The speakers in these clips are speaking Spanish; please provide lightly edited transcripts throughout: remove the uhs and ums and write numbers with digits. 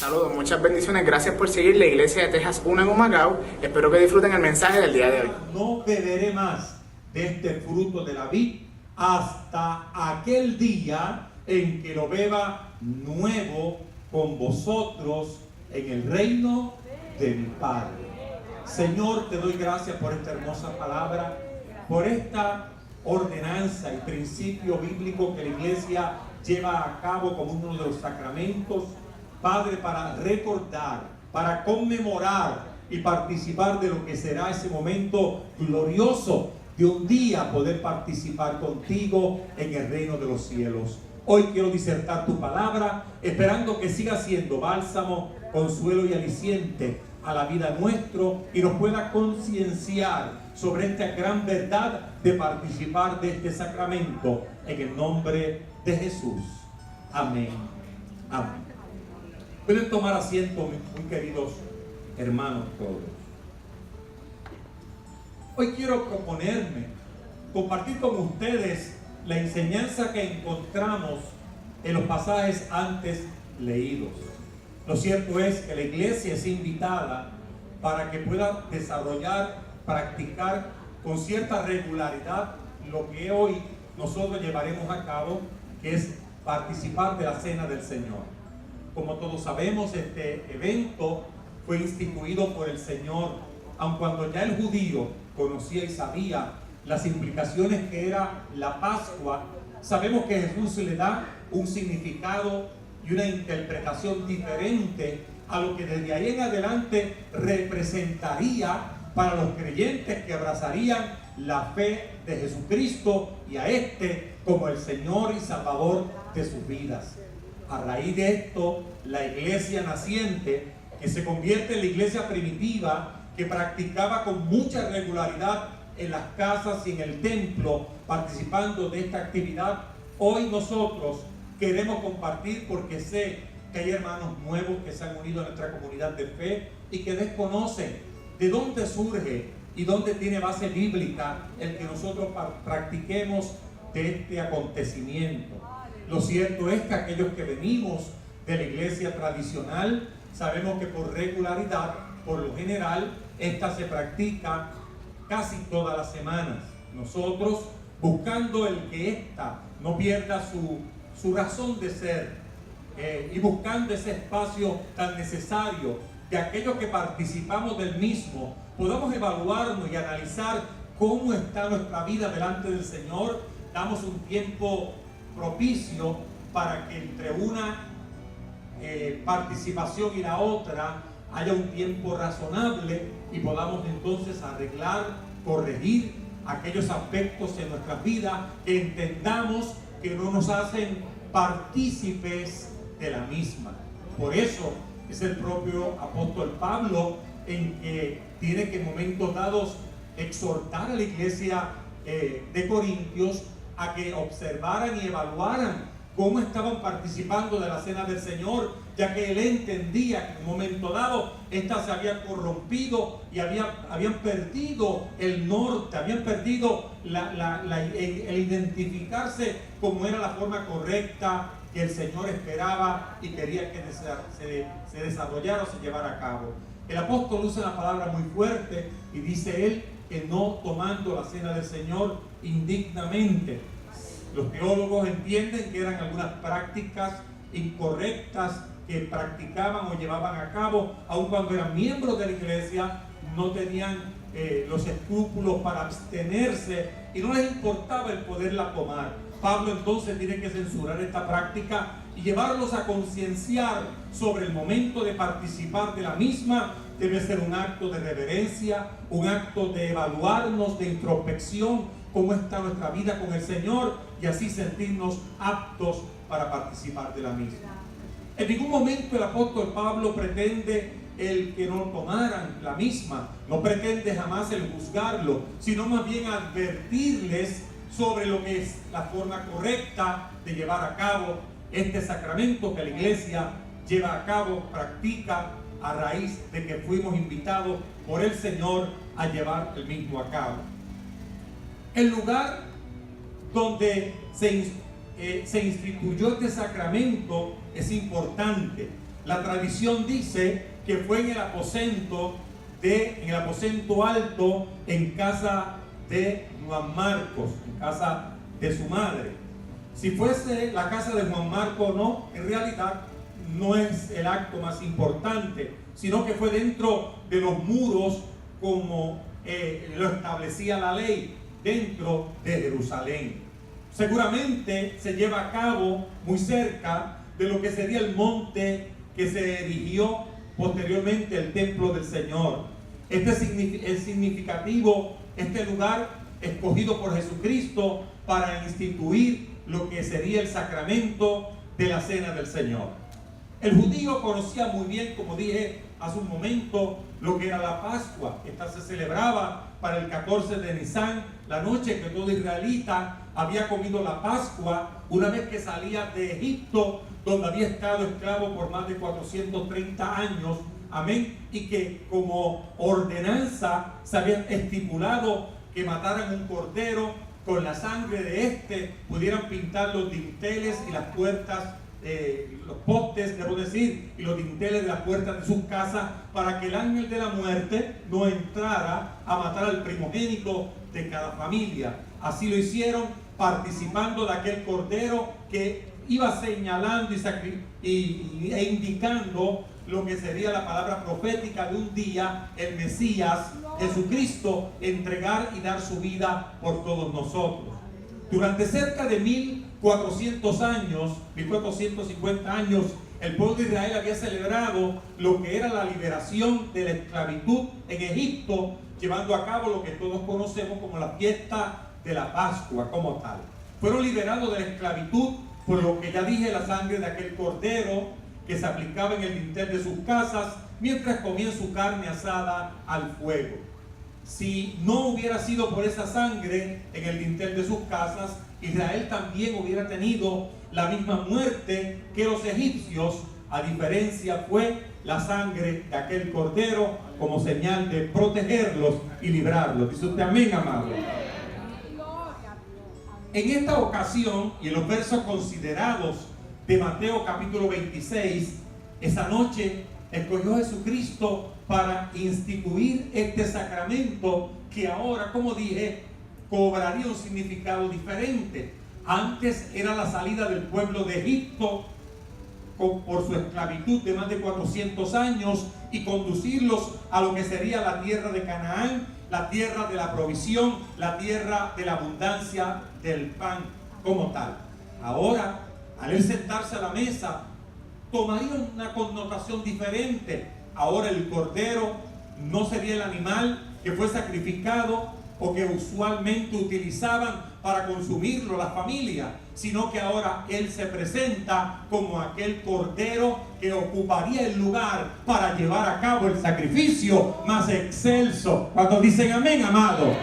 Saludos, muchas bendiciones. Gracias por seguir la Iglesia de Texas 1 en Humacao. Espero que disfruten el mensaje del día de hoy. No beberé más de este fruto de la vid hasta aquel día en que lo beba nuevo con vosotros en el reino de mi Padre. Señor, te doy gracias por esta hermosa palabra, por esta ordenanza y principio bíblico que la iglesia lleva a cabo como uno de los sacramentos, Padre, para recordar, para conmemorar y participar de lo que será ese momento glorioso de un día poder participar contigo en el reino de los cielos. Hoy quiero disertar tu palabra, esperando que siga siendo bálsamo, consuelo y aliciente a la vida nuestro y nos pueda concienciar sobre esta gran verdad de participar de este sacramento en el nombre de Jesús. Amén. Amén. Pueden tomar asiento, muy queridos hermanos todos. Hoy quiero proponerme compartir con ustedes la enseñanza que encontramos en los pasajes antes leídos. Lo cierto es que la iglesia es invitada para que pueda desarrollar, practicar con cierta regularidad lo que hoy nosotros llevaremos a cabo, que es participar de la cena del Señor. Como todos sabemos, este evento fue instituido por el Señor, aun cuando ya el judío conocía y sabía las implicaciones que era la Pascua. Sabemos que Jesús le da un significado y una interpretación diferente a lo que desde ahí en adelante representaría para los creyentes que abrazarían la fe de Jesucristo y a este como el Señor y Salvador de sus vidas. A raíz de esto, la iglesia naciente, que se convierte en la iglesia primitiva, que practicaba con mucha regularidad en las casas y en el templo, participando de esta actividad, hoy nosotros queremos compartir, porque sé que hay hermanos nuevos que se han unido a nuestra comunidad de fe y que desconocen de dónde surge y dónde tiene base bíblica el que nosotros practiquemos de este acontecimiento. Lo cierto es que aquellos que venimos de la iglesia tradicional sabemos que por regularidad, por lo general, esta se practica casi todas las semanas. Nosotros, buscando el que ésta no pierda su razón de ser y buscando ese espacio tan necesario de aquellos que participamos del mismo, podamos evaluarnos y analizar cómo está nuestra vida delante del Señor. Damos un tiempo propicio para que entre una participación y la otra haya un tiempo razonable y podamos entonces arreglar, corregir aquellos aspectos en nuestras vidas que entendamos que no nos hacen partícipes de la misma. Por eso es el propio apóstol Pablo en que tiene que en momentos dados exhortar a la iglesia de Corintios a que observaran y evaluaran cómo estaban participando de la cena del Señor, ya que él entendía que en un momento dado esta se había corrompido y habían perdido el norte, habían perdido el identificarse como era la forma correcta que el Señor esperaba y quería que se desarrollara o se llevara a cabo. El apóstol usa una palabra muy fuerte y dice él que no tomando la cena del Señor indignamente. Los teólogos entienden que eran algunas prácticas incorrectas que practicaban o llevaban a cabo, aun cuando eran miembros de la iglesia, no tenían los escrúpulos para abstenerse y no les importaba el poderla tomar. Pablo entonces tiene que censurar esta práctica y llevarlos a concienciar sobre el momento de participar de la misma. Debe ser un acto de reverencia, un acto de evaluarnos, de introspección, cómo está nuestra vida con el Señor y así sentirnos aptos para participar de la misma. En ningún momento el apóstol Pablo pretende el que no tomaran la misma, no pretende jamás el juzgarlo, sino más bien advertirles sobre lo que es la forma correcta de llevar a cabo este sacramento que la iglesia lleva a cabo, practica a raíz de que fuimos invitados por el Señor a llevar el mismo a cabo. El lugar donde se instituyó este sacramento es importante, La tradición dice que fue en el aposento alto, en casa de Juan Marcos, en casa de su madre. Si fuese la casa de Juan Marcos o no, en realidad no es el acto más importante, sino que fue dentro de los muros como lo establecía la ley, dentro de Jerusalén. Seguramente se lleva a cabo muy cerca de lo que sería el monte que se erigió posteriormente el templo del Señor. Es significativo este lugar escogido por Jesucristo para instituir lo que sería el sacramento de la cena del Señor. El judío conocía muy bien, como dije hace un momento, lo que era la Pascua. Esta se celebraba para el 14 de Nisan, la noche que todo israelita había comido la Pascua, una vez que salía de Egipto, donde había estado esclavo por más de 430 años, amén, y que como ordenanza se había estipulado que mataran un cordero, con la sangre de este pudieran pintar los dinteles y las puertas, los postes, debo decir, y los dinteles de las puertas de sus casas, para que el ángel de la muerte no entrara a matar al primogénito de cada familia. Así lo hicieron, participando de aquel cordero que iba señalando e indicando lo que sería la palabra profética de un día el Mesías, Jesucristo, entregar y dar su vida por todos nosotros. Durante cerca de 1400 años, 1450 años, el pueblo de Israel había celebrado lo que era la liberación de la esclavitud en Egipto, llevando a cabo lo que todos conocemos como la fiesta de la Pascua como tal. Fueron liberados de la esclavitud por lo que ya dije, la sangre de aquel cordero que se aplicaba en el dintel de sus casas mientras comían su carne asada al fuego. Si no hubiera sido por esa sangre en el dintel de sus casas, Israel también hubiera tenido la misma muerte que los egipcios. A diferencia fue la sangre de aquel cordero como señal de protegerlos y librarlos. Dice usted amén, amado. En esta ocasión y en los versos considerados de Mateo capítulo 26, esa noche escogió Jesucristo para instituir este sacramento que ahora, como dije, cobraría un significado diferente. Antes era la salida del pueblo de Egipto por su esclavitud de más de 400 años y conducirlos a lo que sería la tierra de Canaán, la tierra de la provisión, la tierra de la abundancia del pan como tal. Ahora, al él sentarse a la mesa, tomaría una connotación diferente. Ahora el cordero no sería el animal que fue sacrificado o que usualmente utilizaban para consumirlo la familia, sino que ahora él se presenta como aquel cordero que ocuparía el lugar para llevar a cabo el sacrificio más excelso. Cuando dicen amén, amado,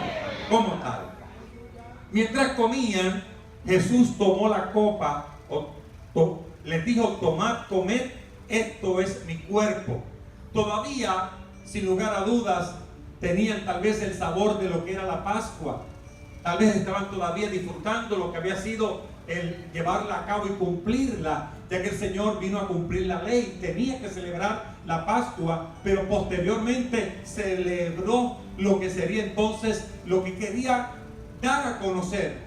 como tal. Mientras comían, Jesús tomó la copa, les dijo: tomad, comed, esto es mi cuerpo. Todavía, sin lugar a dudas, tenían tal vez el sabor de lo que era la Pascua. Tal vez estaban todavía disfrutando lo que había sido el llevarla a cabo y cumplirla, ya que el Señor vino a cumplir la ley. Tenía que celebrar la Pascua, pero posteriormente celebró lo que sería entonces, lo que quería dar a conocer,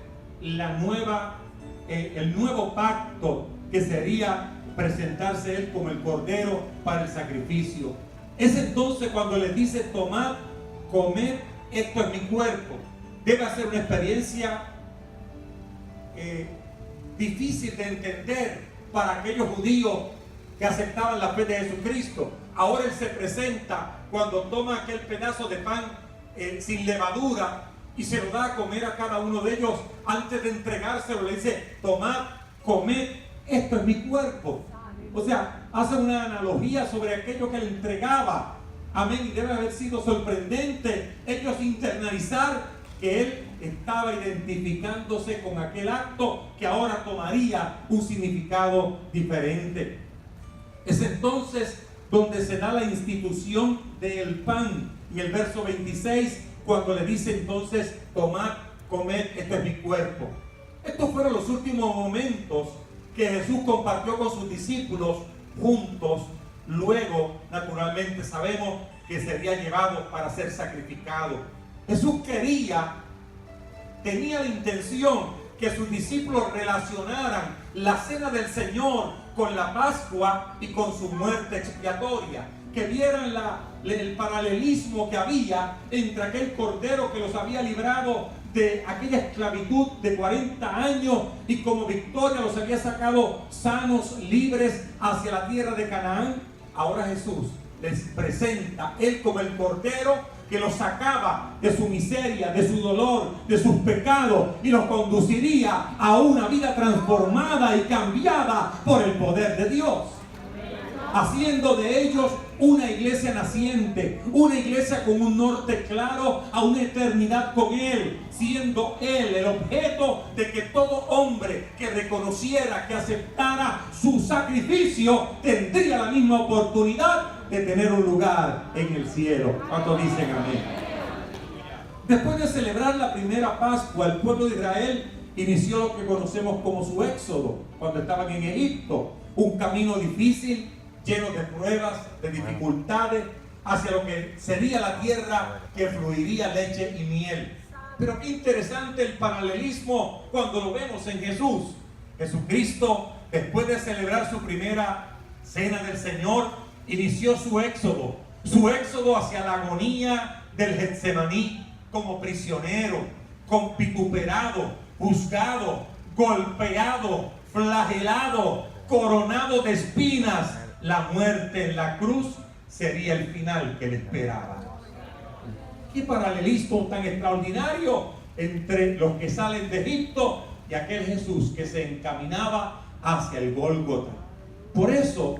el nuevo pacto, que sería presentarse él como el cordero para el sacrificio. Es entonces cuando les dice: tomad, comed, esto es mi cuerpo. Debe ser una experiencia difícil de entender para aquellos judíos que aceptaban la fe de Jesucristo. Ahora él se presenta cuando toma aquel pedazo de pan sin levadura y se lo da a comer a cada uno de ellos. Antes de entregárselo le dice: tomad, comed, esto es mi cuerpo. O sea, hace una analogía sobre aquello que le entregaba. Amén. Y debe haber sido sorprendente ellos internalizar que él estaba identificándose con aquel acto que ahora tomaría un significado diferente. Es entonces donde se da la institución del pan. Y el verso 26, cuando le dice entonces: tomad, comed, esto es mi cuerpo. Estos fueron los últimos momentos que Jesús compartió con sus discípulos juntos luego naturalmente sabemos que sería llevado para ser sacrificado. Jesús tenía la intención que sus discípulos relacionaran la cena del Señor con la Pascua y con su muerte expiatoria, que vieran el paralelismo que había entre aquel cordero que los había librado de aquella esclavitud de 40 años y como victoria los había sacado sanos, libres hacia la tierra de Canaán. Ahora Jesús les presenta Él como el cordero que los sacaba de su miseria, de su dolor, de sus pecados y los conduciría a una vida transformada y cambiada por el poder de Dios, haciendo de ellos una iglesia naciente, una iglesia con un norte claro a una eternidad con Él, siendo Él el objeto de que todo hombre que reconociera, que aceptara su sacrificio, tendría la misma oportunidad de tener un lugar en el cielo. ¿Cuántos dicen amén? Después de celebrar la primera Pascua, el pueblo de Israel inició lo que conocemos como su éxodo, cuando estaban en Egipto, un camino difícil, lleno de pruebas, de dificultades, hacia lo que sería la tierra que fluiría leche y miel. Pero qué interesante el paralelismo cuando lo vemos en Jesús. Jesucristo, después de celebrar su primera cena del Señor, inició su éxodo hacia la agonía del Getsemaní, como prisionero, con vituperado, juzgado, golpeado, flagelado, coronado de espinas. La muerte en la cruz sería el final que le esperaba. Qué paralelismo tan extraordinario entre los que salen de Egipto y aquel Jesús que se encaminaba hacia el Gólgota. Por eso,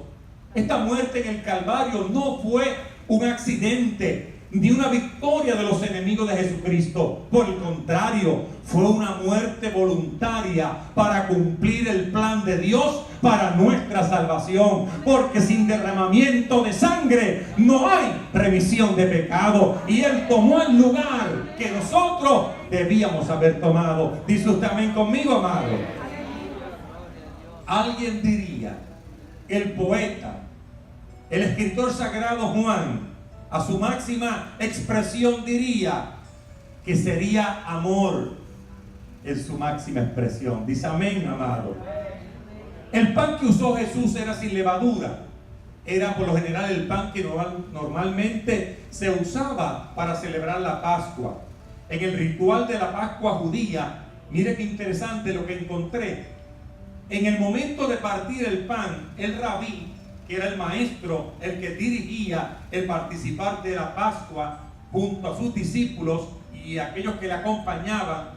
esta muerte en el Calvario no fue un accidente ni una victoria de los enemigos de Jesucristo. Por el contrario, fue una muerte voluntaria para cumplir el plan de Dios para nuestra salvación. Porque sin derramamiento de sangre no hay remisión de pecado. Y Él tomó el lugar que nosotros debíamos haber tomado. ¿Dice usted amén conmigo, amado? Alguien diría, el poeta, el escritor sagrado Juan, a su máxima expresión diría que sería amor en su máxima expresión. Dice amén, amado. El pan que usó Jesús era sin levadura. Era por lo general el pan que normalmente se usaba para celebrar la Pascua. En el ritual de la Pascua judía, mire qué interesante lo que encontré. En el momento de partir el pan, el rabí, que era el maestro, el que dirigía el participar de la Pascua junto a sus discípulos y aquellos que le acompañaban,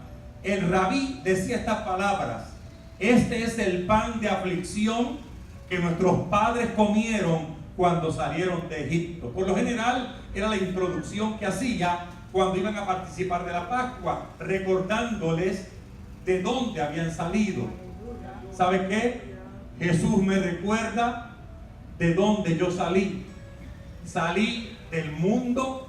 el rabí decía estas palabras: este es el pan de aflicción que nuestros padres comieron cuando salieron de Egipto. Por lo general era la introducción que hacía cuando iban a participar de la Pascua, recordándoles de dónde habían salido. ¿Sabe qué? Jesús me recuerda de dónde yo salí. Salí del mundo,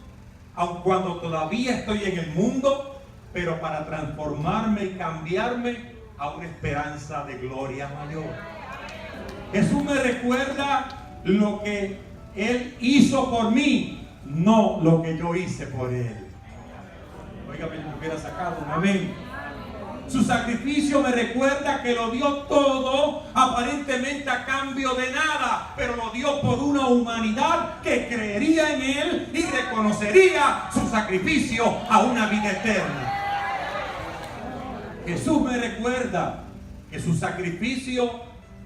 aun cuando todavía estoy en el mundo, pero para transformarme y cambiarme a una esperanza de gloria mayor. Jesús me recuerda lo que Él hizo por mí, no lo que yo hice por Él. Oiga, me hubiera sacado un amén. Su sacrificio me recuerda que lo dio todo, aparentemente a cambio de nada, pero lo dio por una humanidad que creería en Él y reconocería su sacrificio a una vida eterna. Jesús me recuerda que su sacrificio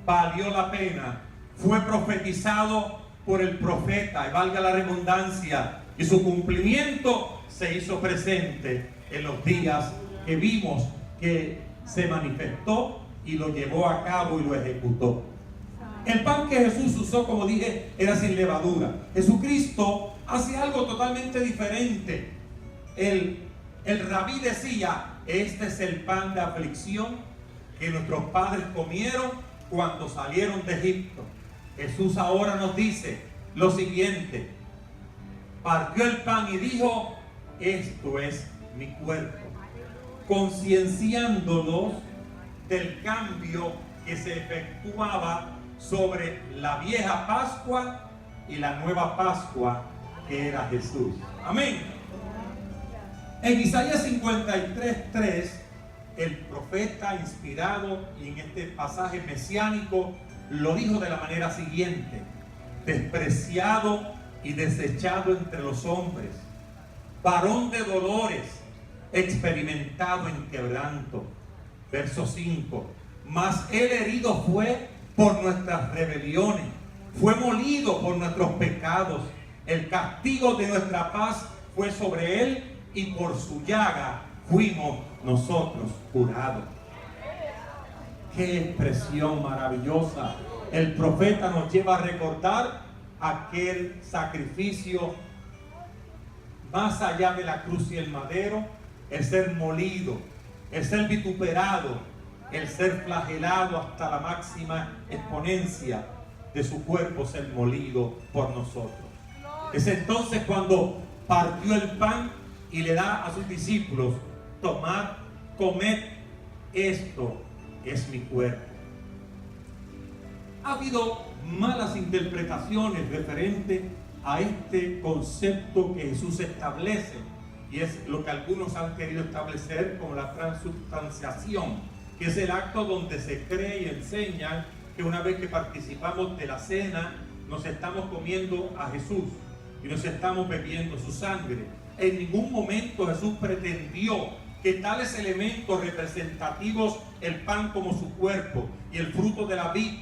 valió la pena. Fue profetizado por el profeta, y valga la redundancia, y su cumplimiento se hizo presente en los días que vimos que se manifestó y lo llevó a cabo y lo ejecutó. El pan que Jesús usó, como dije, era sin levadura. Jesucristo hace algo totalmente diferente. El rabí decía: este es el pan de aflicción que nuestros padres comieron cuando salieron de Egipto. Jesús ahora nos dice lo siguiente: partió el pan y dijo: esto es mi cuerpo, concienciándolos del cambio que se efectuaba sobre la vieja Pascua y la nueva Pascua que era Jesús. Amén. En Isaías 53:3, el profeta inspirado y en este pasaje mesiánico lo dijo de la manera siguiente: despreciado y desechado entre los hombres, varón de dolores, experimentado en quebranto. Verso 5: mas él herido fue por nuestras rebeliones, fue molido por nuestros pecados, el castigo de nuestra paz fue sobre él, y por su llaga fuimos nosotros curados. Qué expresión maravillosa. El profeta nos lleva a recordar aquel sacrificio más allá de la cruz y el madero, el ser molido, el ser vituperado, el ser flagelado hasta la máxima exponencia de su cuerpo, ser molido por nosotros. Es entonces cuando partió el pan y le da a sus discípulos: tomad, comed, esto es mi cuerpo. Ha habido malas interpretaciones referente a este concepto que Jesús establece, y es lo que algunos han querido establecer como la transubstanciación, que es el acto donde se cree y enseña que una vez que participamos de la cena nos estamos comiendo a Jesús y nos estamos bebiendo su sangre. En ningún momento Jesús pretendió que tales elementos representativos, el pan como su cuerpo y el fruto de la vid,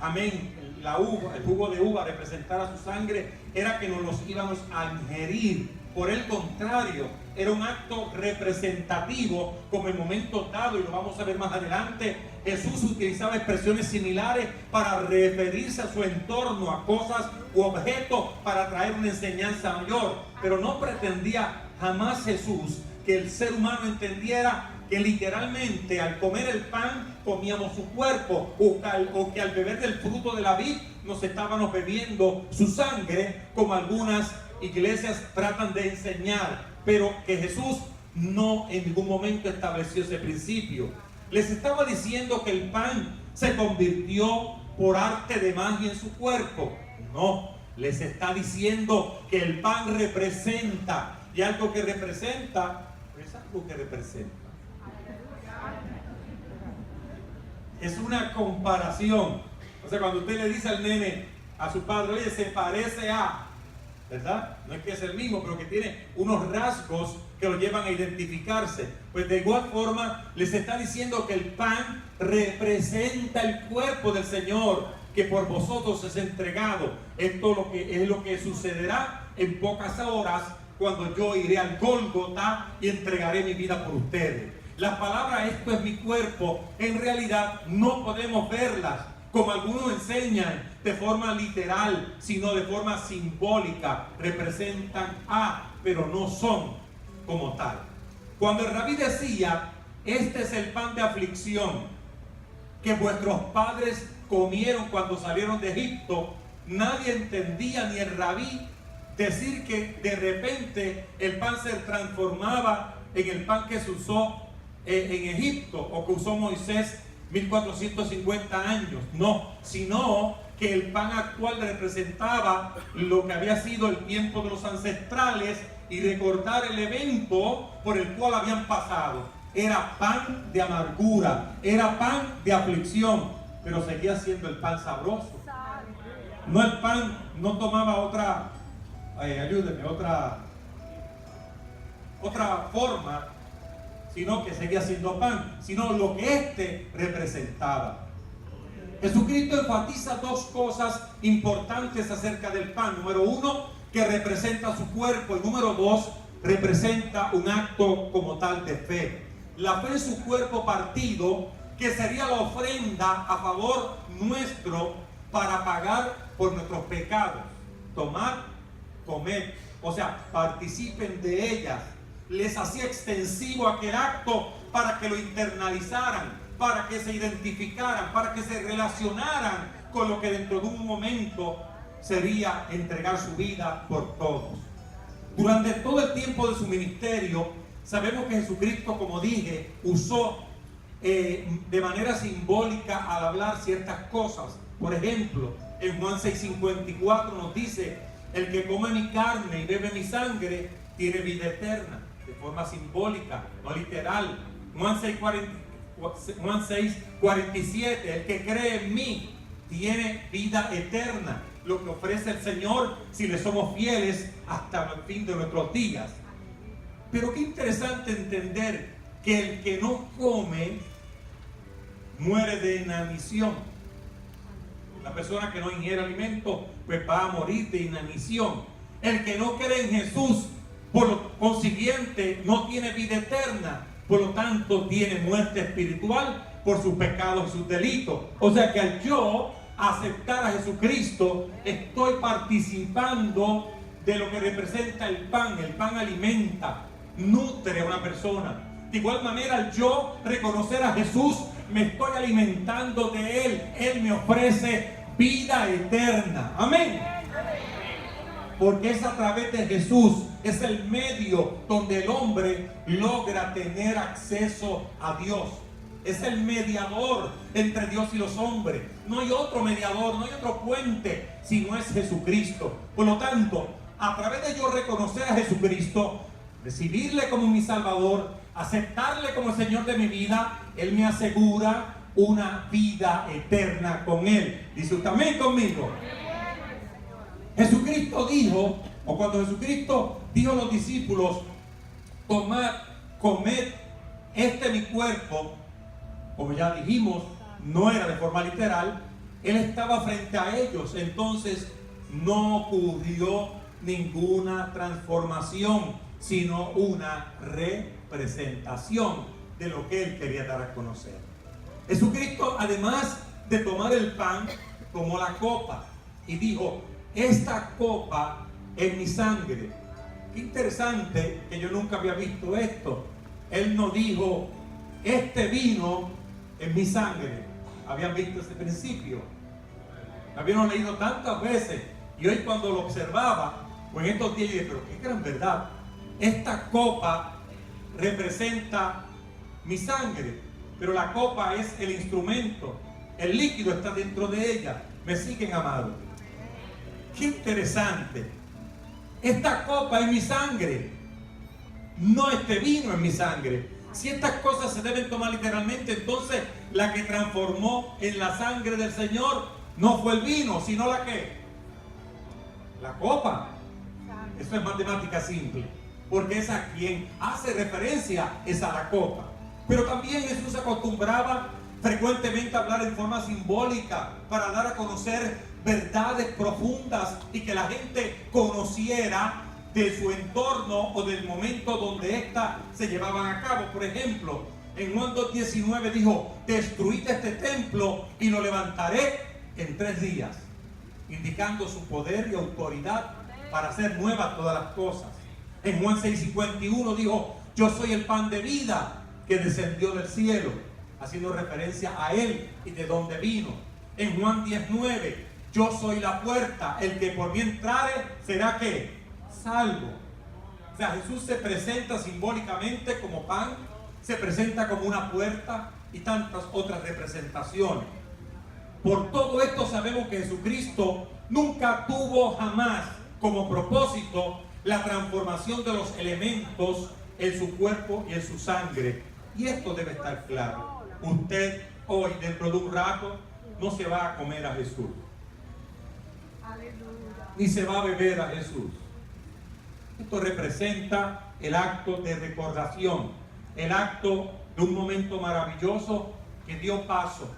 amén, la uva, el jugo de uva representara su sangre, era que nos los íbamos a ingerir. Por el contrario, era un acto representativo, como en momento dado, y lo vamos a ver más adelante, Jesús utilizaba expresiones similares para referirse a su entorno, a cosas u objetos, para traer una enseñanza mayor. Pero no pretendía jamás Jesús que el ser humano entendiera que literalmente al comer el pan comíamos su cuerpo, o que al beber del fruto de la vid nos estábamos bebiendo su sangre, como algunas iglesias tratan de enseñar, pero que Jesús no en ningún momento estableció ese principio. Les estaba diciendo que el pan se convirtió por arte de magia en su cuerpo. No, les está diciendo que el pan representa, y algo que representa es algo que representa. Es una comparación. O sea, cuando usted le dice al nene, a su padre: oye, se parece a, ¿verdad? No es que es el mismo, pero que tiene unos rasgos que lo llevan a identificarse. Pues de igual forma les está diciendo que el pan representa el cuerpo del Señor, que por vosotros es entregado. Esto es lo que sucederá en pocas horas, cuando yo iré al Gólgota y entregaré mi vida por ustedes. Las palabras "esto es mi cuerpo" en realidad no podemos verlas como algunos enseñan de forma literal, sino de forma simbólica. Representan a, pero no son como tal. Cuando el rabí decía: este es el pan de aflicción que vuestros padres comieron cuando salieron de Egipto, nadie entendía, ni el rabí, decir que de repente el pan se transformaba en el pan que se usó en Egipto, o que usó Moisés 1450 años. No, sino que el pan actual representaba lo que había sido el tiempo de los ancestrales y recordar el evento por el cual habían pasado. Era pan de amargura, era pan de aflicción, pero seguía siendo el pan sabroso. No, el pan no tomaba otra forma, sino que seguía siendo pan, sino lo que este representaba. Jesucristo enfatiza dos cosas importantes acerca del pan. Número uno, que representa su cuerpo, y número dos, representa un acto como tal de fe. La fe en su cuerpo partido, que sería la ofrenda a favor nuestro para pagar por nuestros pecados. Tomad, comed, o sea, participen de ellas. Les hacía extensivo aquel acto para que lo internalizaran, para que se identificaran, para que se relacionaran con lo que dentro de un momento sería entregar su vida por todos. Durante todo el tiempo de su ministerio, sabemos que Jesucristo, como dije, usó de manera simbólica al hablar ciertas cosas. Por ejemplo, En Juan 6:54 nos dice: el que come mi carne y bebe mi sangre tiene vida eterna, de forma simbólica, no literal. Juan 6:47, el que cree en mí tiene vida eterna, lo que ofrece el Señor si le somos fieles hasta el fin de nuestros días. Pero qué interesante entender que el que no come muere de inanición. La persona que no ingiere alimento pues va a morir de inanición. El que no cree en Jesús, por lo consiguiente, no tiene vida eterna. Por lo tanto, tiene muerte espiritual por sus pecados y sus delitos. O sea que al yo aceptar a Jesucristo, estoy participando de lo que representa el pan. El pan alimenta, nutre a una persona. De igual manera, al yo reconocer a Jesús, me estoy alimentando de Él. Él me ofrece vida eterna. Amén. Porque es a través de Jesús, es el medio donde el hombre logra tener acceso a Dios. Es el mediador entre Dios y los hombres. No hay otro mediador, no hay otro puente si no es Jesucristo. Por lo tanto, a través de yo reconocer a Jesucristo, recibirle como mi Salvador, aceptarle como el Señor de mi vida, Él me asegura una vida eterna con Él. Dice usted amén conmigo. Jesucristo dijo, o cuando Jesucristo dijo a los discípulos: tomad, comed, este mi cuerpo, como ya dijimos, no era de forma literal. Él estaba frente a ellos, entonces no ocurrió ninguna transformación, sino una representación de lo que Él quería dar a conocer. Jesucristo, además de tomar el pan, tomó la copa y dijo: esta copa es mi sangre. Qué interesante, que yo nunca había visto esto. Él no dijo: este vino es mi sangre. Habían visto ese principio, habíamos leído tantas veces, y hoy cuando lo observaba, o en estos días, dije: pero qué gran verdad. Esta copa representa mi sangre, pero la copa es el instrumento, el líquido está dentro de ella. ¿Me siguen, amados? Qué interesante. Esta copa es mi sangre, no este vino es mi sangre. Si estas cosas se deben tomar literalmente, entonces la que transformó en la sangre del Señor no fue el vino, sino la que, la copa. Eso es matemática simple, porque es a quien hace referencia, es a la copa. Pero también Jesús acostumbraba frecuentemente a hablar en forma simbólica para dar a conocer verdades profundas y que la gente conociera de su entorno o del momento donde éstas se llevaban a cabo. Por ejemplo, en Juan 2:19 dijo: destruid este templo y lo levantaré en 3 días, indicando su poder y autoridad para hacer nuevas todas las cosas. En Juan 6:51 dijo: yo soy el pan de vida que descendió del cielo, haciendo referencia a Él y de dónde vino. En Juan 10:9: yo soy la puerta, el que por mí entrare será ¿qué? Salvo. O sea, Jesús se presenta simbólicamente como pan, se presenta como una puerta y tantas otras representaciones. Por todo esto sabemos que Jesucristo nunca tuvo jamás como propósito la transformación de los elementos en su cuerpo y en su sangre. Y esto debe estar claro. Usted hoy, dentro de un rato, no se va a comer a Jesús, ni se va a beber a Jesús. Esto representa el acto de recordación, el acto de un momento maravilloso que dio paso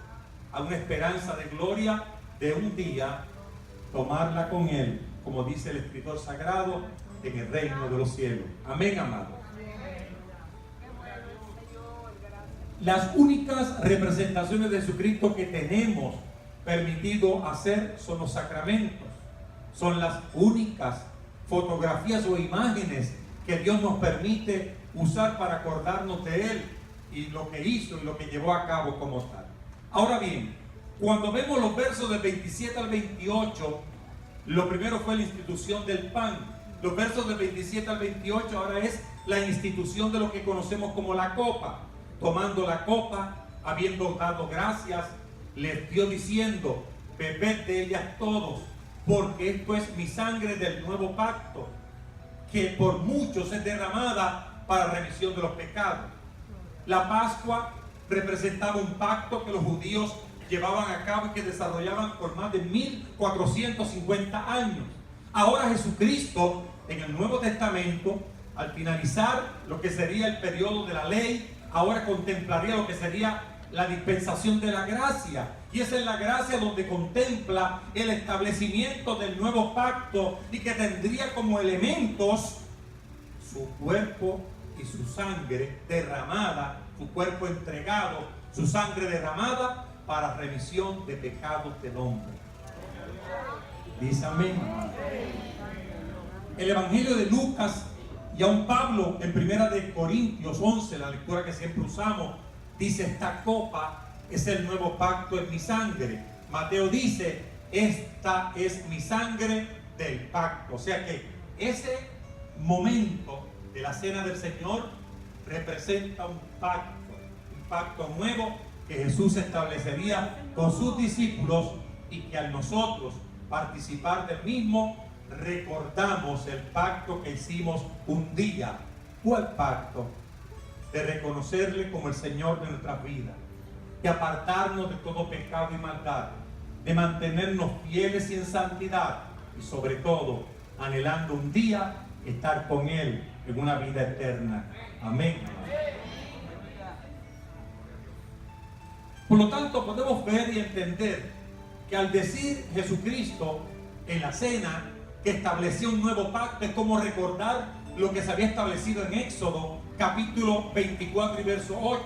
a una esperanza de gloria de un día tomarla con Él, como dice el escritor sagrado, en el reino de los cielos. Amén, amados. Las únicas representaciones de Jesucristo que tenemos permitido hacer son los sacramentos. Son las únicas fotografías o imágenes que Dios nos permite usar para acordarnos de Él y lo que hizo y lo que llevó a cabo como tal. Ahora bien, cuando vemos los versos del 27 al 28, lo primero fue la institución del pan. Los versos del 27 al 28 ahora es la institución de lo que conocemos como la copa. Tomando la copa, habiendo dado gracias, les dio diciendo: bebed de ellas todos, porque esto es mi sangre del nuevo pacto, que por muchos es derramada para remisión de los pecados. La Pascua representaba un pacto que los judíos llevaban a cabo y que desarrollaban por más de 1450 años. Ahora Jesucristo, en el Nuevo Testamento, al finalizar lo que sería el periodo de la ley, ahora contemplaría lo que sería la dispensación de la gracia. Y esa es la gracia donde contempla el establecimiento del nuevo pacto y que tendría como elementos su cuerpo y su sangre derramada, su cuerpo entregado, su sangre derramada para remisión de pecados del hombre. Dice amén. El Evangelio de Lucas y aún Pablo en 1 Corintios 11, la lectura que siempre usamos, dice: esta copa es el nuevo pacto en mi sangre. Mateo dice: esta es mi sangre del pacto. O sea que ese momento de la cena del Señor representa un pacto nuevo que Jesús establecería con sus discípulos y que al nosotros participar del mismo recordamos el pacto que hicimos un día. ¿Cuál pacto? De reconocerle como el Señor de nuestras vidas, de apartarnos de todo pecado y maldad, de mantenernos fieles y en santidad y sobre todo anhelando un día estar con Él en una vida eterna. Amén. Por lo tanto, podemos ver y entender que al decir Jesucristo en la cena que estableció un nuevo pacto, es como recordar lo que se había establecido en Éxodo capítulo 24 y verso 8.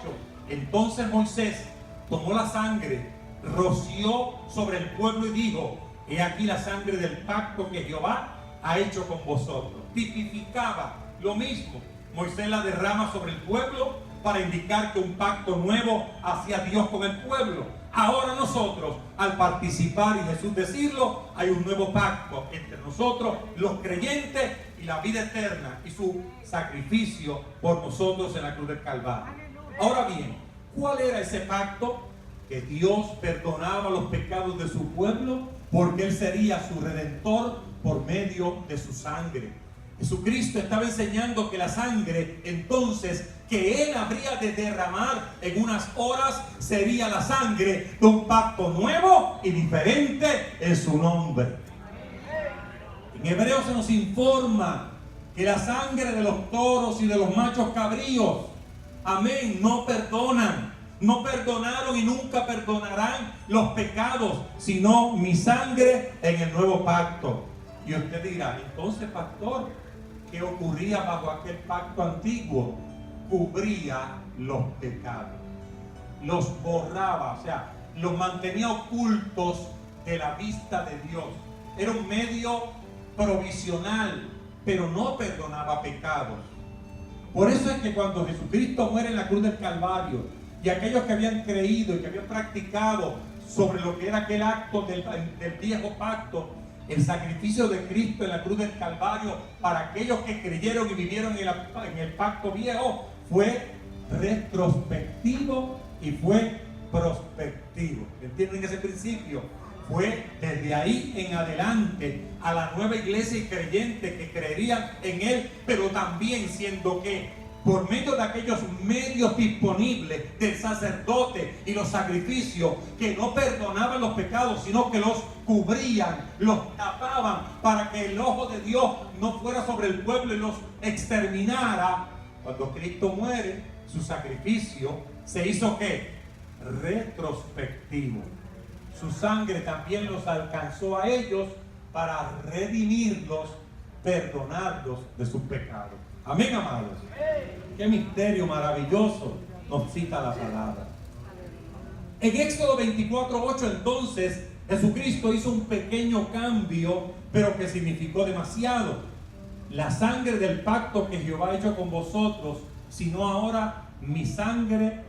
Entonces Moisés tomó la sangre, roció sobre el pueblo y dijo: he aquí la sangre del pacto que Jehová ha hecho con vosotros. Tipificaba lo mismo. Moisés la derrama sobre el pueblo para indicar que un pacto nuevo hacía Dios con el pueblo. Ahora nosotros, al participar y Jesús decirlo, hay un nuevo pacto entre nosotros, los creyentes, y la vida eterna y su sacrificio por nosotros en la cruz del Calvario. Ahora bien, ¿cuál era ese pacto? Que Dios perdonaba los pecados de su pueblo porque Él sería su redentor por medio de su sangre. Jesucristo estaba enseñando que la sangre entonces que Él habría de derramar en unas horas sería la sangre de un pacto nuevo y diferente en su nombre. En Hebreos se nos informa que la sangre de los toros y de los machos cabríos, amén, no perdonan, no perdonaron y nunca perdonarán los pecados, sino mi sangre en el nuevo pacto. Y usted dirá: entonces, pastor, ¿qué ocurría bajo aquel pacto antiguo? Cubría los pecados, los borraba, o sea, los mantenía ocultos de la vista de Dios. Era un medio provisional, pero no perdonaba pecados. Por eso es que cuando Jesucristo muere en la cruz del Calvario, y aquellos que habían creído y que habían practicado sobre lo que era aquel acto del viejo pacto, el sacrificio de Cristo en la cruz del Calvario, para aquellos que creyeron y vivieron en el pacto viejo, fue retrospectivo y fue prospectivo. ¿Entienden ese principio? Fue desde ahí en adelante a la nueva iglesia y creyentes que creerían en Él, pero también siendo que por medio de aquellos medios disponibles del sacerdote y los sacrificios que no perdonaban los pecados, sino que los cubrían, los tapaban para que el ojo de Dios no fuera sobre el pueblo y los exterminara. Cuando Cristo muere, su sacrificio se hizo ¿qué? Retrospectivo. Su sangre también los alcanzó a ellos para redimirlos, perdonarlos de sus pecados. Amén, amados. Qué misterio maravilloso nos cita la palabra. En Éxodo 24:8 entonces Jesucristo hizo un pequeño cambio, pero que significó demasiado. La sangre del pacto que Jehová ha hecho con vosotros, sino ahora mi sangre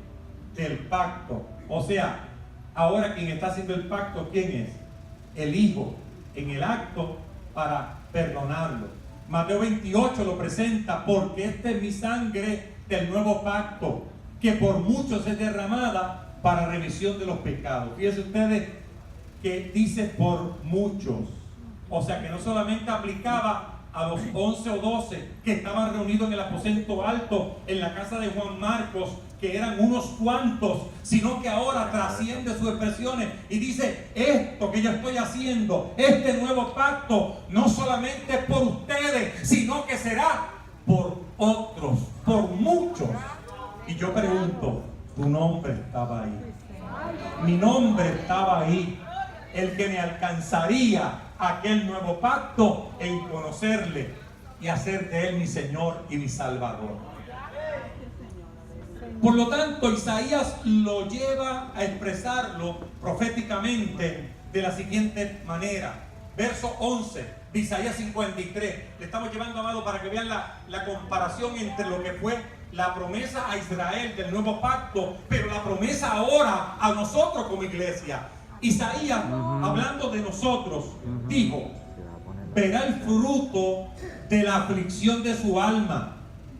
del pacto. O sea, ahora quien está haciendo el pacto, ¿quién es? El Hijo, en el acto para perdonarlo. Mateo 28 lo presenta: porque esta es mi sangre del nuevo pacto, que por muchos es derramada para remisión de los pecados. Fíjense ustedes que dice por muchos. O sea que no solamente aplicaba a los 11 o 12 que estaban reunidos en el aposento alto en la casa de Juan Marcos, que eran unos cuantos, sino que ahora trasciende sus expresiones y dice: esto que yo estoy haciendo, este nuevo pacto, no solamente es por ustedes, sino que será por otros, por muchos. Y yo pregunto, tu nombre estaba ahí, mi nombre estaba ahí, el que me alcanzaría aquel nuevo pacto en conocerle y hacer de él mi Señor y mi Salvador. Por lo tanto, Isaías lo lleva a expresarlo proféticamente de la siguiente manera. Verso 11 de Isaías 53. Le estamos llevando, amado, para que vean la comparación entre lo que fue la promesa a Israel del nuevo pacto, pero la promesa ahora a nosotros como iglesia. Isaías, hablando de nosotros, dijo: verá el fruto de la aflicción de su alma,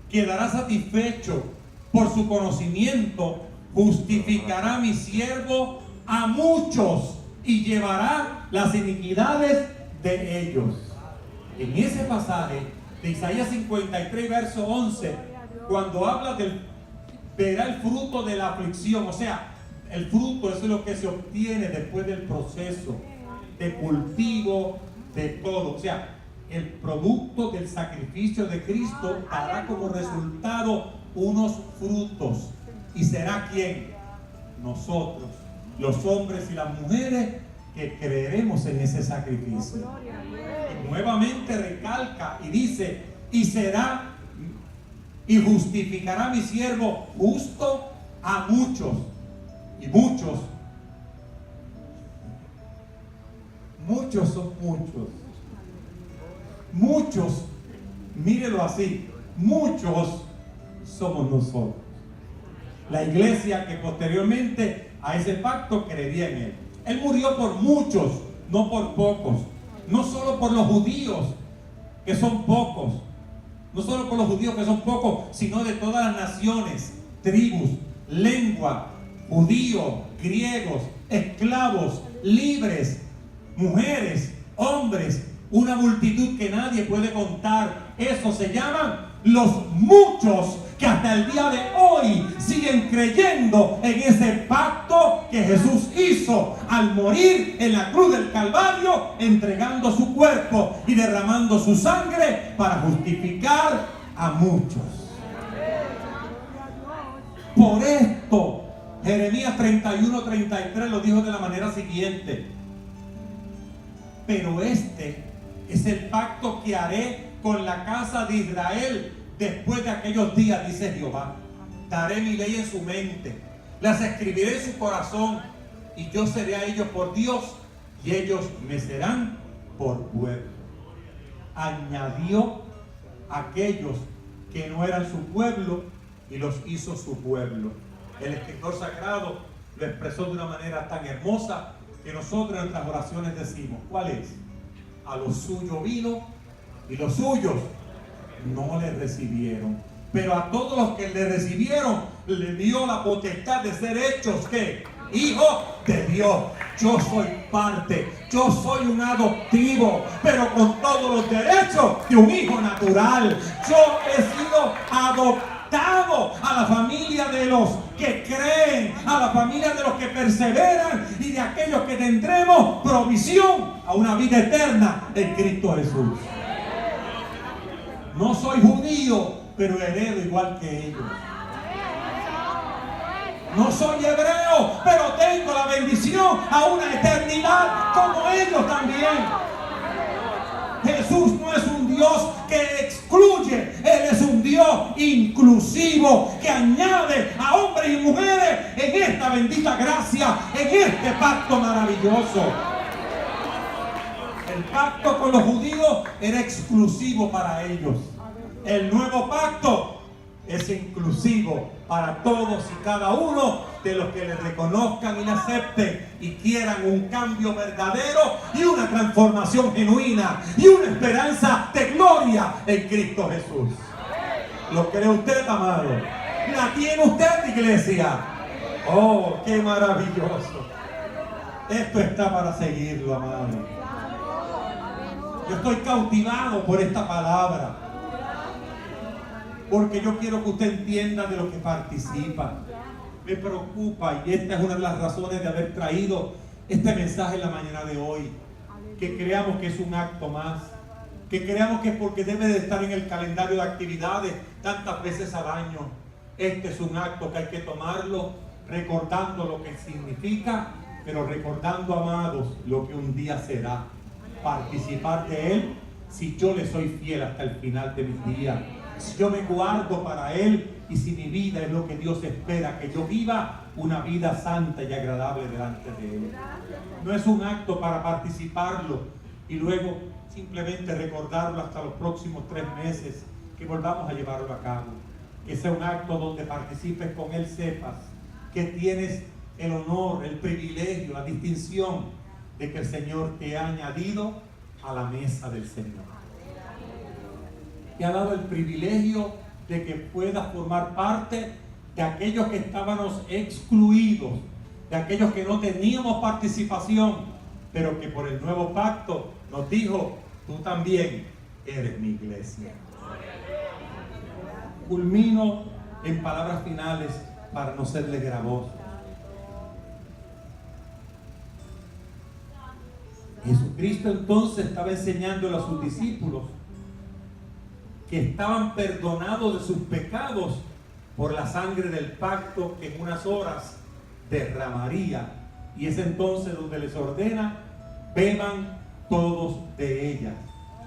quedará satisfecho por su conocimiento, justificará a mi siervo a muchos y llevará las iniquidades de ellos. En ese pasaje de Isaías 53, verso 11, cuando habla del verá el fruto de la aflicción, o sea, el fruto es lo que se obtiene después del proceso de cultivo de todo. O sea, el producto del sacrificio de Cristo dará como resultado unos frutos. ¿Y será quién? Nosotros, los hombres y las mujeres que creeremos en ese sacrificio. Y nuevamente recalca y dice: y será y justificará a mi siervo justo a muchos. Y muchos son muchos. Muchos, mírelo así, muchos somos nosotros. La iglesia que posteriormente a ese pacto creería en él. Él murió por muchos, no por pocos. No solo por los judíos, que son pocos. No solo por los judíos, que son pocos, sino de todas las naciones, tribus, lengua, judíos, griegos, esclavos, libres, mujeres, hombres, una multitud que nadie puede contar. Eso se llaman los muchos que hasta el día de hoy siguen creyendo en ese pacto que Jesús hizo al morir en la cruz del Calvario, entregando su cuerpo y derramando su sangre para justificar a muchos. Por esto Jeremías 31:33 lo dijo de la manera siguiente: pero este es el pacto que haré con la casa de Israel después de aquellos días, dice Jehová. Daré mi ley en su mente, las escribiré en su corazón, y yo seré a ellos por Dios, y ellos me serán por pueblo. Añadió aquellos que no eran su pueblo y los hizo su pueblo. El escritor sagrado lo expresó de una manera tan hermosa que nosotros en nuestras oraciones decimos: ¿cuál es? A los suyos vino y los suyos no le recibieron, pero a todos los que le recibieron le dio la potestad de ser hechos ¿qué? Hijos de Dios. Yo soy parte, yo soy un adoptivo, pero con todos los derechos de un hijo natural. Yo he sido adoptado a la familia de los que creen, a la familia de los que perseveran y de aquellos que tendremos provisión a una vida eterna en Cristo Jesús. No soy judío, pero heredo igual que ellos. No soy hebreo, pero tengo la bendición a una eternidad como ellos también. Jesús no es un Dios que excluye, Él es un Dios inclusivo que añade a hombres y mujeres en esta bendita gracia, en este pacto maravilloso. El pacto con los judíos era exclusivo para ellos. El nuevo pacto es inclusivo para todos y cada uno de los que le reconozcan y le acepten y quieran un cambio verdadero y una transformación genuina y una esperanza de gloria en Cristo Jesús. ¿Lo cree usted, amado? ¿La tiene usted, iglesia? Oh, qué maravilloso. Esto está para seguirlo, amado. Yo estoy cautivado por esta palabra, porque yo quiero que usted entienda de lo que participa. Me preocupa, y esta es una de las razones de haber traído este mensaje en la mañana de hoy, que creamos que es un acto más, que creamos que es porque debe de estar en el calendario de actividades tantas veces al año. Este es un acto que hay que tomarlo recordando lo que significa, pero recordando, amados, lo que un día será. Participar de Él si yo le soy fiel hasta el final de mis días, si yo me guardo para Él y si mi vida es lo que Dios espera, que yo viva una vida santa y agradable delante de Él. No es un acto para participarlo y luego simplemente recordarlo hasta los próximos 3 meses que volvamos a llevarlo a cabo. Que sea un acto donde participes con Él, sepas que tienes el honor, el privilegio, la distinción de que el Señor te ha añadido a la mesa del Señor. Te ha dado el privilegio de que puedas formar parte de aquellos que estábamos excluidos, de aquellos que no teníamos participación, pero que por el nuevo pacto nos dijo: tú también eres mi iglesia. Culmino en palabras finales para no serle gravoso. Jesucristo entonces estaba enseñándole a sus discípulos que estaban perdonados de sus pecados por la sangre del pacto que en unas horas derramaría, y es entonces donde les ordena: beban todos de ella,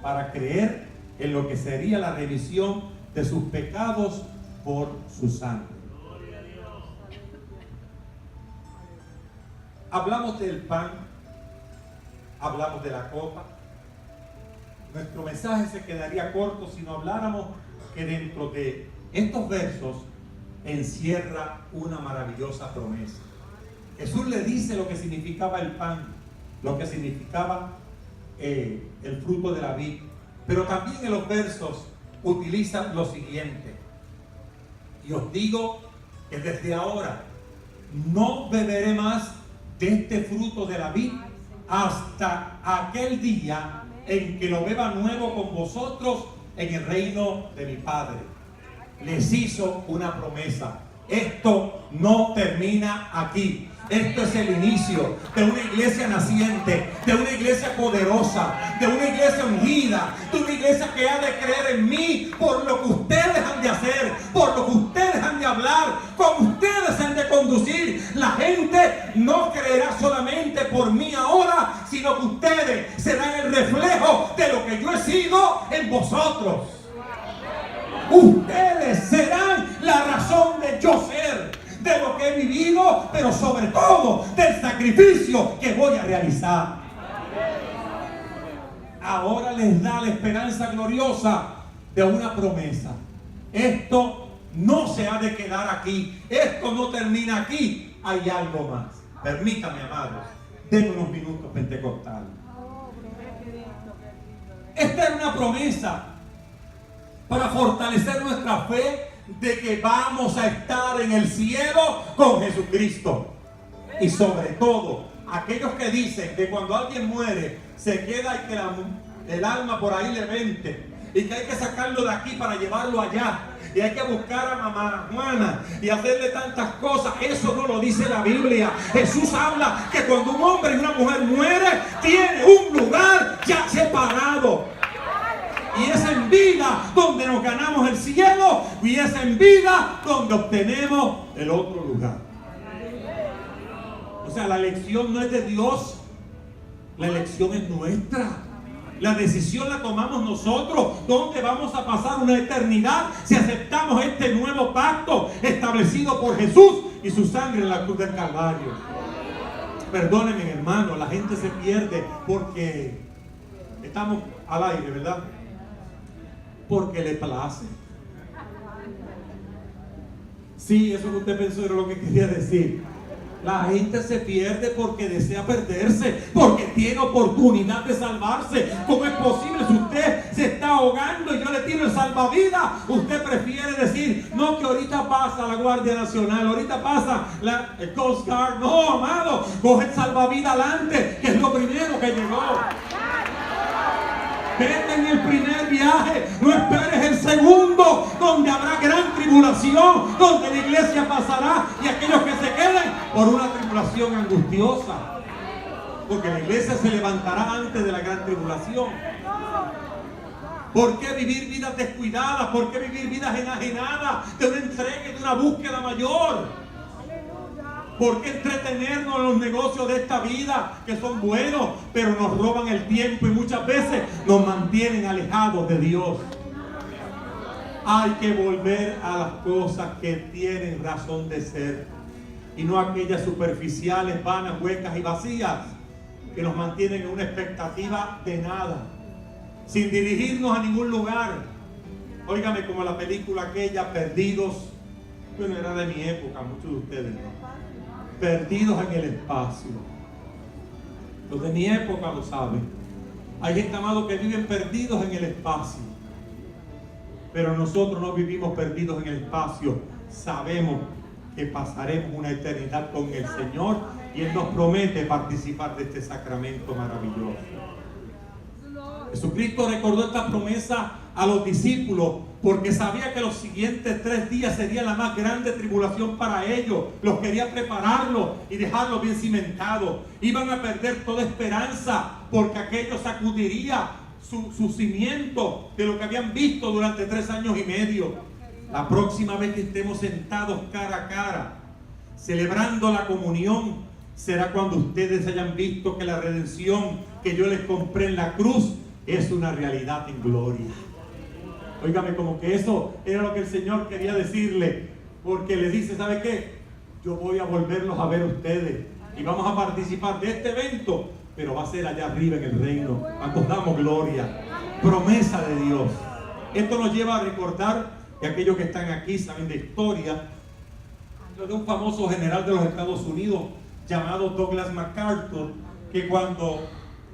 para creer en lo que sería la remisión de sus pecados por su sangre. Hablamos del pan, hablamos de la copa. Nuestro mensaje se quedaría corto si no habláramos que dentro de estos versos encierra una maravillosa promesa. Jesús le dice lo que significaba el pan, lo que significaba el fruto de la vid, pero también en los versos utiliza lo siguiente: y os digo que desde ahora no beberé más de este fruto de la vid hasta aquel día en que lo beba nuevo con vosotros en el reino de mi Padre. Les hizo una promesa. Esto no termina aquí. Esto es el inicio de una iglesia naciente, de una iglesia poderosa, de una iglesia ungida, de una iglesia que ha de creer en mí por lo que ustedes han de hacer, por lo que ustedes han de hablar, como ustedes han de conducir. La gente no creerá solamente por mí ahora, sino que ustedes serán el reflejo de lo que yo he sido en vosotros. Ustedes serán la razón de yo ser, de lo que he vivido, pero sobre todo del sacrificio que voy a realizar. Ahora les da la esperanza gloriosa de una promesa. Esto no se ha de quedar aquí. Esto no termina aquí. Hay algo más. Permítame, amados, denme unos minutos pentecostales. Esta es una promesa para fortalecer nuestra fe de que vamos a estar en el cielo con Jesucristo. Y sobre todo, aquellos que dicen que cuando alguien muere se queda y que el alma por ahí le vente y que hay que sacarlo de aquí para llevarlo allá y hay que buscar a mamá Juana y hacerle tantas cosas. Eso no lo dice la Biblia. Jesús habla que cuando un hombre y una mujer muere, tiene un lugar ya separado. Y es en vida donde nos ganamos el cielo, y es en vida donde obtenemos el otro lugar. O sea, la elección no es de Dios, la elección es nuestra. La decisión la tomamos nosotros. ¿Dónde vamos a pasar una eternidad si aceptamos este nuevo pacto establecido por Jesús y su sangre en la cruz del Calvario? Perdónenme, hermano, la gente se pierde porque estamos al aire, ¿verdad? Porque le place. Sí, eso que usted pensó era lo que quería decir. La gente se pierde porque desea perderse, porque tiene oportunidad de salvarse. ¿Cómo es posible si usted se está ahogando y yo le retiro el salvavidas, usted prefiere decir, no, que ahorita pasa la Guardia Nacional, ahorita pasa el Coast Guard. No, amado, coge el salvavidas adelante, que es lo primero que llegó. Vete en el primer viaje, no esperes el segundo, donde habrá gran tribulación, donde la iglesia pasará y aquellos que se queden por una tribulación angustiosa. Porque la iglesia se levantará antes de la gran tribulación. ¿Por qué vivir vidas descuidadas? ¿Por qué vivir vidas enajenadas de una entrega y de una búsqueda mayor? ¿Por qué entretenernos en los negocios de esta vida que son buenos, pero nos roban el tiempo y muchas veces nos mantienen alejados de Dios? Hay que volver a las cosas que tienen razón de ser y no aquellas superficiales, vanas, huecas y vacías que nos mantienen en una expectativa de nada, sin dirigirnos a ningún lugar. Óigame, como la película aquella, Perdidos. Bueno, era de mi época, muchos de ustedes no. Perdidos en el espacio. Los de mi época lo saben. Hay gente, amado, que viven perdidos en el espacio. Pero nosotros no vivimos perdidos en el espacio. Sabemos que pasaremos una eternidad con el Señor y Él nos promete participar de este sacramento maravilloso. Jesucristo recordó esta promesa a los discípulos porque sabía que los siguientes 3 días sería la más grande tribulación para ellos. Los quería prepararlos y dejarlos bien cimentados. Iban a perder toda esperanza porque aquello sacudiría su cimiento de lo que habían visto durante 3 años y medio. La próxima vez que estemos sentados cara a cara, celebrando la comunión, será cuando ustedes hayan visto que la redención que yo les compré en la cruz es una realidad en gloria. Óigame, como que eso era lo que el Señor quería decirle, porque le dice, ¿sabe qué? Yo voy a volverlos a ver ustedes y vamos a participar de este evento, pero va a ser allá arriba en el reino. ¿Cuántos damos gloria? Promesa de Dios. Esto nos lleva a recordar, que aquellos que están aquí saben de historia, de un famoso general de los Estados Unidos llamado Douglas MacArthur, que cuando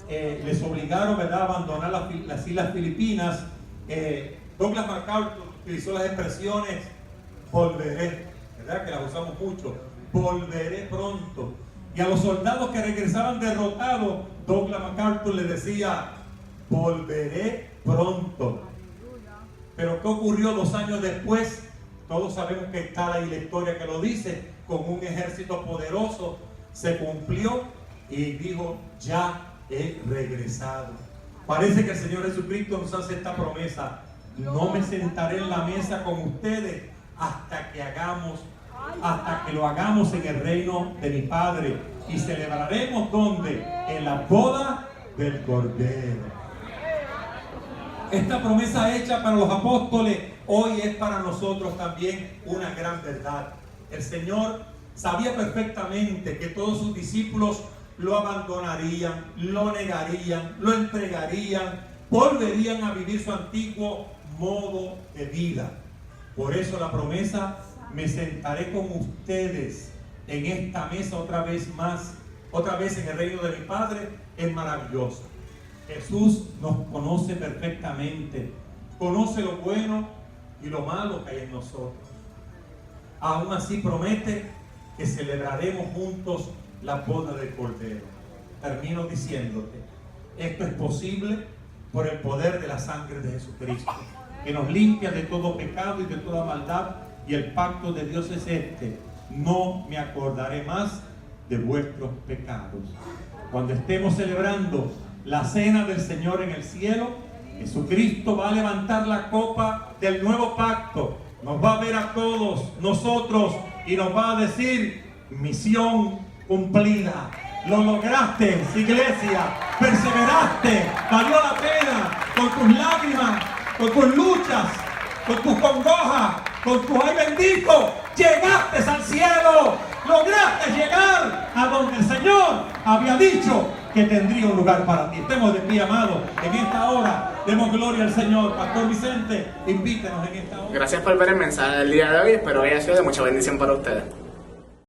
les obligaron, ¿verdad?, a abandonar las Islas Filipinas, Douglas MacArthur utilizó las expresiones volveré, ¿verdad?, que las usamos mucho, volveré pronto. Y a los soldados que regresaban derrotados, Douglas MacArthur les decía, volveré pronto. Pero ¿qué ocurrió 2 años después? Todos sabemos que está ahí la historia que lo dice, con un ejército poderoso, se cumplió y dijo, ya he regresado. Parece que el Señor Jesucristo nos hace esta promesa: no me sentaré en la mesa con ustedes hasta que lo hagamos en el reino de mi Padre. Y celebraremos ¿dónde? En la boda del Cordero. Esta promesa hecha para los apóstoles hoy es para nosotros también una gran verdad. El Señor sabía perfectamente que todos sus discípulos lo abandonarían, lo negarían, lo entregarían, volverían a vivir su antiguo modo de vida. Por eso la promesa, me sentaré con ustedes en esta mesa otra vez en el reino de mi Padre, es maravillosa. Jesús nos conoce perfectamente, conoce lo bueno y lo malo que hay en nosotros. Aún así promete que celebraremos juntos la boda del Cordero. Termino diciéndote, esto es posible por el poder de la sangre de Jesucristo, que nos limpia de todo pecado y de toda maldad, y el pacto de Dios es este: no me acordaré más de vuestros pecados. Cuando estemos celebrando la cena del Señor en el cielo, Jesucristo va a levantar la copa del nuevo pacto, nos va a ver a todos nosotros y nos va a decir: misión cumplida, lo lograste, iglesia, perseveraste, valió la pena, con tus lágrimas, con tus luchas, con tus congojas, con tus ay bendito, llegaste al cielo, lograste llegar a donde el Señor había dicho que tendría un lugar para ti. Estemos de pie, amados, en esta hora. Demos gloria al Señor. Pastor Vicente, invítenos en esta hora. Gracias por ver el mensaje del día de hoy. Espero que haya sido de mucha bendición para ustedes.